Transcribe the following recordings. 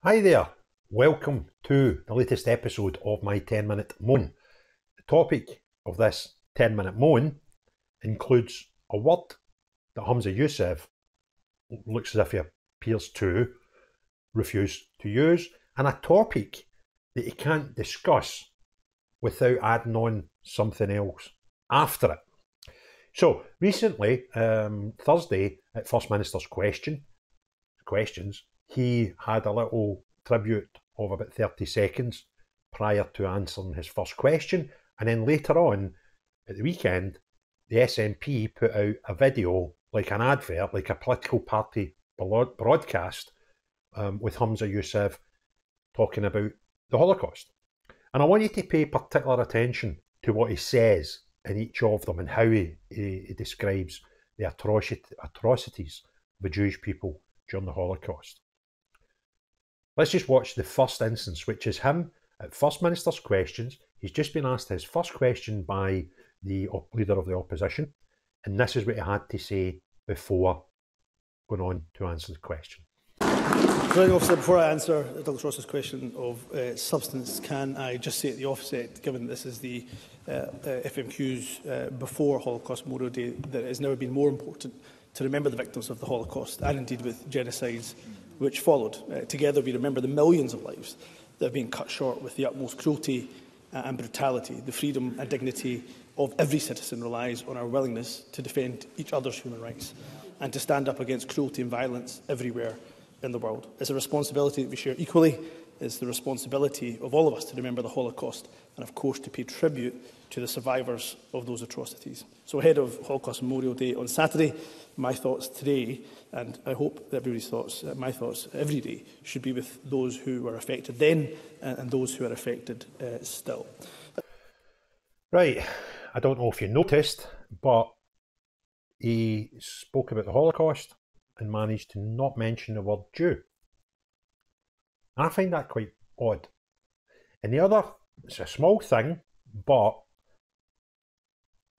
Hi there, welcome to the latest episode of my 10-minute moan. The topic of this 10-minute moan includes a word that Humza Yousaf looks as if he appears to refuse to use, and a topic that he can't discuss without adding on something else after it. So recently, Thursday at First Minister's questions, he had a little tribute of about 30 seconds prior to answering his first question. And then later on at the weekend, the SNP put out a video, like an advert, like a political party broadcast, with Humza Yousaf talking about the Holocaust. And I want you to pay particular attention to what he says in each of them and how he describes the atrocities of the Jewish people during the Holocaust. Let's just watch the first instance, which is him at First Minister's questions. He's just been asked his first question by the leader of the opposition, and this is what he had to say before going on to answer the question. Presiding Officer, before I answer Douglas Ross's question of substance, can I just say at the offset, given this is the FMQs before Holocaust Memorial Day, that it has never been more important to remember the victims of the Holocaust, and indeed with genocides which followed. Together we remember the millions of lives that have been cut short with the utmost cruelty and brutality. The freedom and dignity of every citizen relies on our willingness to defend each other's human rights and to stand up against cruelty and violence everywhere in the world. It's a responsibility that we share equally. It's the responsibility of all of us to remember the Holocaust and, of course, to pay tribute to the survivors of those atrocities. So ahead of Holocaust Memorial Day on Saturday, my thoughts today, and I hope that everybody's thoughts, my thoughts every day, should be with those who were affected then and those who are affected still. Right, I don't know if you noticed, but he spoke about the Holocaust and managed to not mention the word Jew. And I find that quite odd. And the other, it's a small thing, but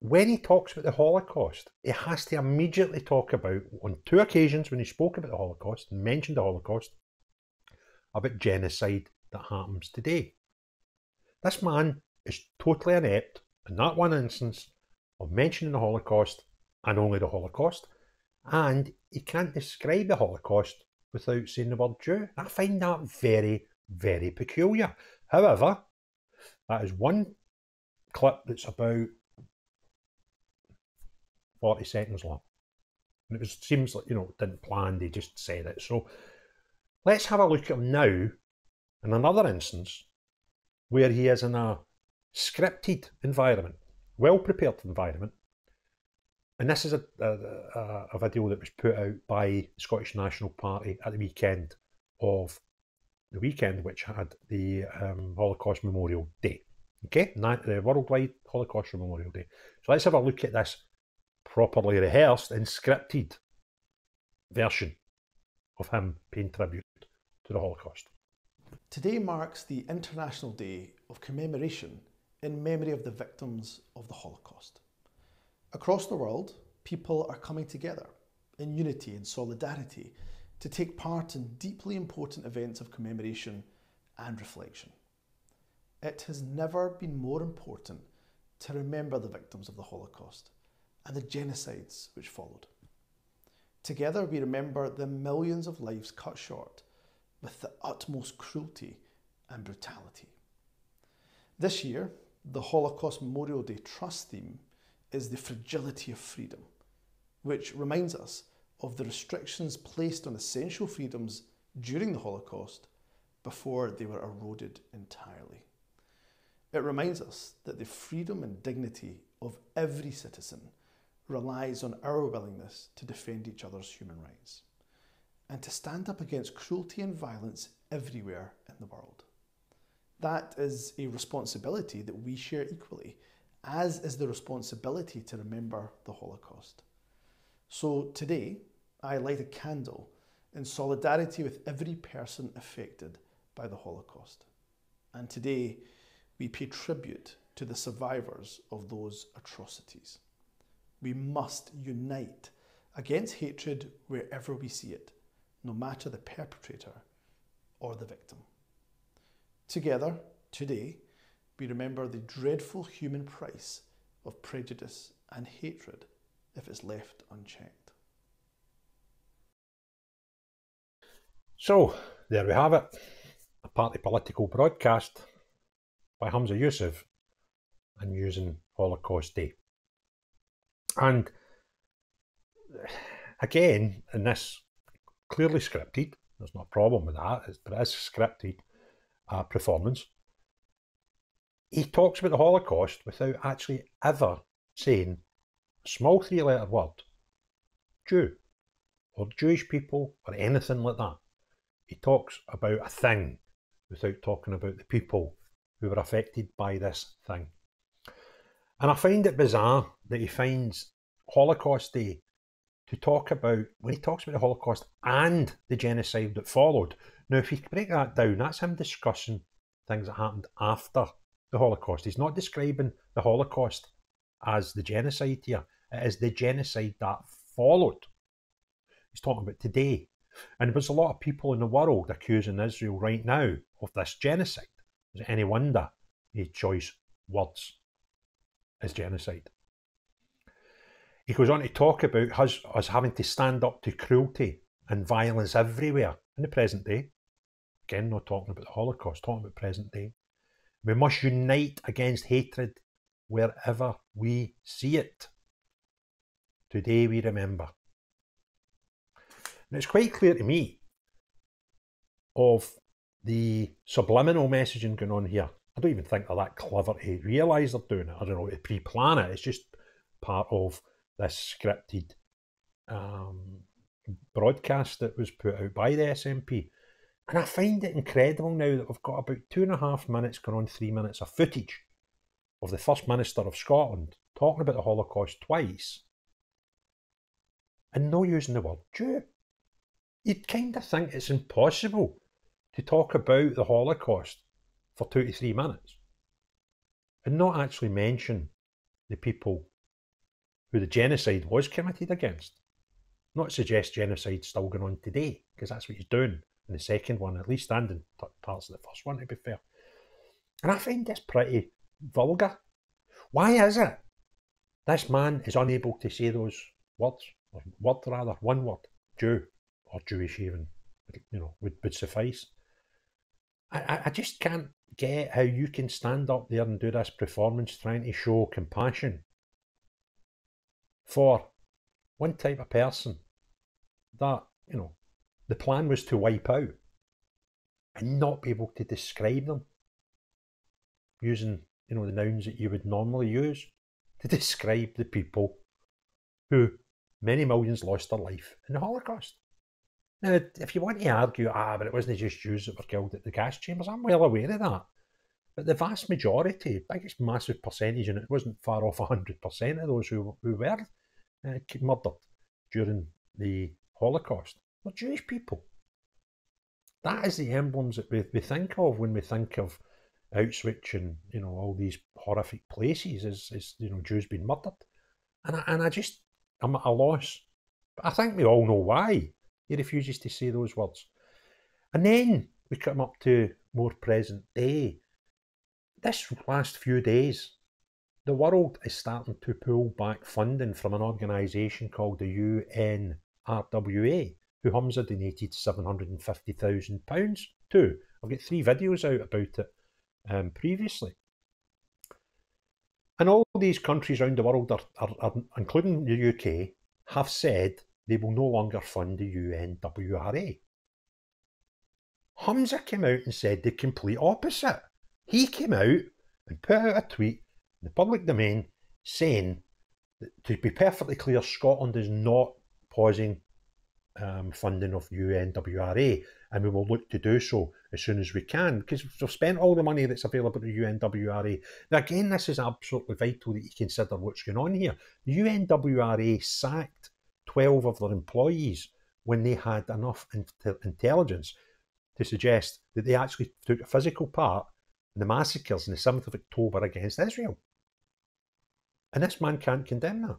when he talks about the Holocaust, he has to immediately talk about, on two occasions when he spoke about the Holocaust and mentioned the Holocaust, about genocide that happens today. This man is totally inept in that one instance of mentioning the Holocaust and only the Holocaust, and he can't describe the Holocaust without saying the word Jew. I find that very, very peculiar. However, that is one clip that's about 40 seconds long. And it seems like, didn't plan, they just said it. So let's have a look at him now in another instance where he is in a scripted environment, well-prepared environment. And this is a video that was put out by the Scottish National Party at the weekend which had the Holocaust Memorial Day. Okay, the Worldwide Holocaust Memorial Day. So let's have a look at this properly rehearsed and scripted version of him paying tribute to the Holocaust. Today marks the International Day of Commemoration in memory of the victims of the Holocaust. Across the world, people are coming together in unity and solidarity to take part in deeply important events of commemoration and reflection. It has never been more important to remember the victims of the Holocaust and the genocides which followed. Together we remember the millions of lives cut short with the utmost cruelty and brutality. This year, the Holocaust Memorial Day Trust theme is the fragility of freedom, which reminds us of the restrictions placed on essential freedoms during the Holocaust before they were eroded entirely. It reminds us that the freedom and dignity of every citizen relies on our willingness to defend each other's human rights and to stand up against cruelty and violence everywhere in the world. That is a responsibility that we share equally, as is the responsibility to remember the Holocaust. So today, I light a candle in solidarity with every person affected by the Holocaust. And today, we pay tribute to the survivors of those atrocities. We must unite against hatred wherever we see it, no matter the perpetrator or the victim. Together, today, we remember the dreadful human price of prejudice and hatred if it's left unchecked. So, there we have it. A party political broadcast by Humza Yousaf and using Holocaust Day. And again, in this clearly scripted, there's no problem with that, but it is scripted performance, he talks about the Holocaust without actually ever saying a small three-letter word, Jew, or Jewish people, or anything like that. He talks about a thing without talking about the people who were affected by this thing. And I find it bizarre that he finds Holocaust Day to talk about, when he talks about the Holocaust and the genocide that followed. Now, if you break that down, that's him discussing things that happened after the Holocaust. He's not describing the Holocaust as the genocide here. It is the genocide that followed. He's talking about today. And there's a lot of people in the world accusing Israel right now of this genocide. Is it any wonder he chose words as genocide? He goes on to talk about us having to stand up to cruelty and violence everywhere in the present day. Again, not talking about the Holocaust, talking about present day. We must unite against hatred wherever we see it. Today we remember. And it's quite clear to me of the subliminal messaging going on here. I don't even think they're that clever to realise they're doing it. I don't know, to pre-plan it. It's just part of this scripted broadcast that was put out by the SNP. And I find it incredible now that we've got about 2.5 minutes, going on 3 minutes of footage of the First Minister of Scotland talking about the Holocaust twice and not using the word Jew. You'd kind of think it's impossible to talk about the Holocaust for 2 to 3 minutes and not actually mention the people who the genocide was committed against. Not suggest genocide's still going on today, because that's what he's doing in the second one, at least, and in parts of the first one, to be fair. And I find this pretty vulgar. Why is it this man is unable to say those words, or one word, Jew, or Jewish even, would suffice. I just can't get how you can stand up there and do this performance trying to show compassion for one type of person that, the plan was to wipe out, and not be able to describe them using, the nouns that you would normally use to describe the people who many millions lost their life in the Holocaust. Now, if you want to argue, but it wasn't just Jews that were killed at the gas chambers, I'm well aware of that. But the vast majority, biggest massive percentage, and it wasn't far off 100% of those who were murdered during the Holocaust, were Jewish people. That is the emblems that we think of when we think of Auschwitz and all these horrific places as Jews being murdered. And I'm at a loss. But I think we all know why he refuses to say those words. And then we come up to more present day. This last few days, the world is starting to pull back funding from an organisation called the UNRWA, who Humza donated £750,000 to. I've got 3 videos out about it previously. And all these countries around the world, are, including the UK, have said they will no longer fund the UNRWA. Humza came out and said the complete opposite. He came out and put out a tweet in the public domain saying that, to be perfectly clear, Scotland is not pausing funding of UNRWA, and we will look to do so as soon as we can, because we've spent all the money that's available to UNRWA. Now, again, this is absolutely vital that you consider what's going on here. The UNRWA sacked 12 of their employees when they had enough intelligence to suggest that they actually took a physical part in the massacres on the 7th of October against Israel. And this man can't condemn that.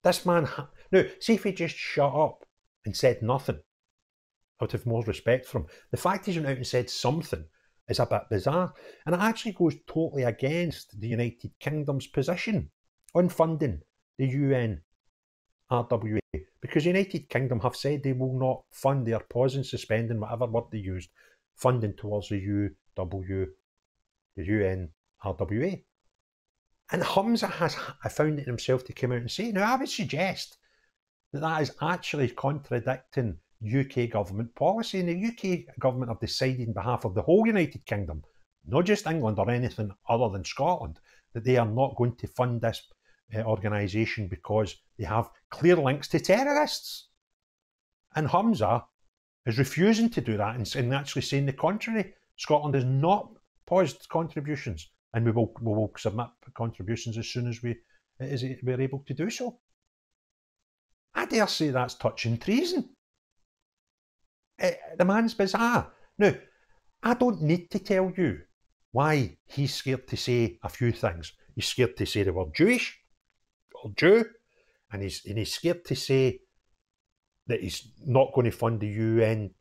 This man, now, see if he just shut up and said nothing. I would have more respect for him. The fact he's went out and said something is a bit bizarre, and it actually goes totally against the United Kingdom's position on funding the UNRWA, because the United Kingdom have said they will not fund, they are pausing, suspending, whatever word they used, funding towards the UNRWA. And Humza has found it himself to come out and say, now I would suggest that that is actually contradicting UK government policy, and the UK government have decided on behalf of the whole United Kingdom, not just England or anything other than Scotland, that they are not going to fund this organisation because they have clear links to terrorists. And Humza is refusing to do that and actually saying the contrary. Scotland has not paused contributions, and we will submit contributions as soon as we're able to do so. I dare say that's touching treason. The man's bizarre. Now, I don't need to tell you why he's scared to say a few things. He's scared to say the word Jewish or Jew, and he's scared to say that he's not going to fund the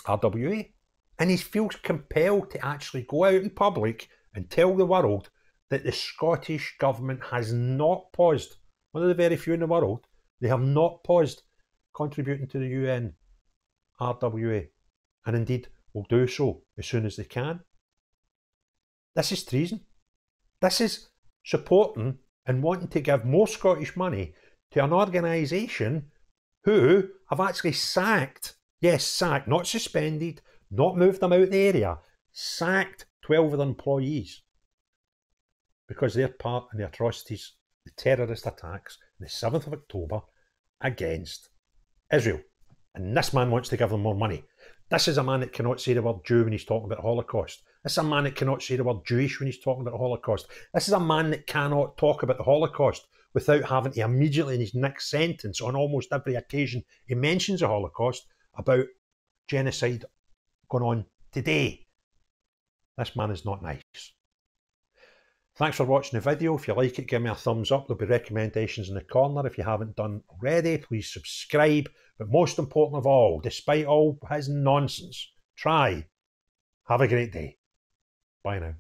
UNRWA. And he feels compelled to actually go out in public and tell the world that the Scottish Government has not paused, one of the very few in the world, they have not paused contributing to the UNRWA, and indeed will do so as soon as they can. This is treason. This is supporting and wanting to give more Scottish money to an organisation who have actually sacked, yes, sacked, not suspended, not moved them out of the area, sacked 12 of their employees because they're part in the atrocities, the terrorist attacks on the 7th of October against Israel. And this man wants to give them more money. This is a man that cannot say the word Jew when he's talking about the Holocaust. This is a man that cannot say the word Jewish when he's talking about the Holocaust. This is a man that cannot talk about the Holocaust without having to immediately in his next sentence, on almost every occasion he mentions the Holocaust, about genocide going on today. This man is not nice. Thanks for watching the video. If you like it, give me a thumbs up. There'll be recommendations in the corner. If you haven't done already, please subscribe. But most important of all, despite all his nonsense, try. Have a great day. Bye now.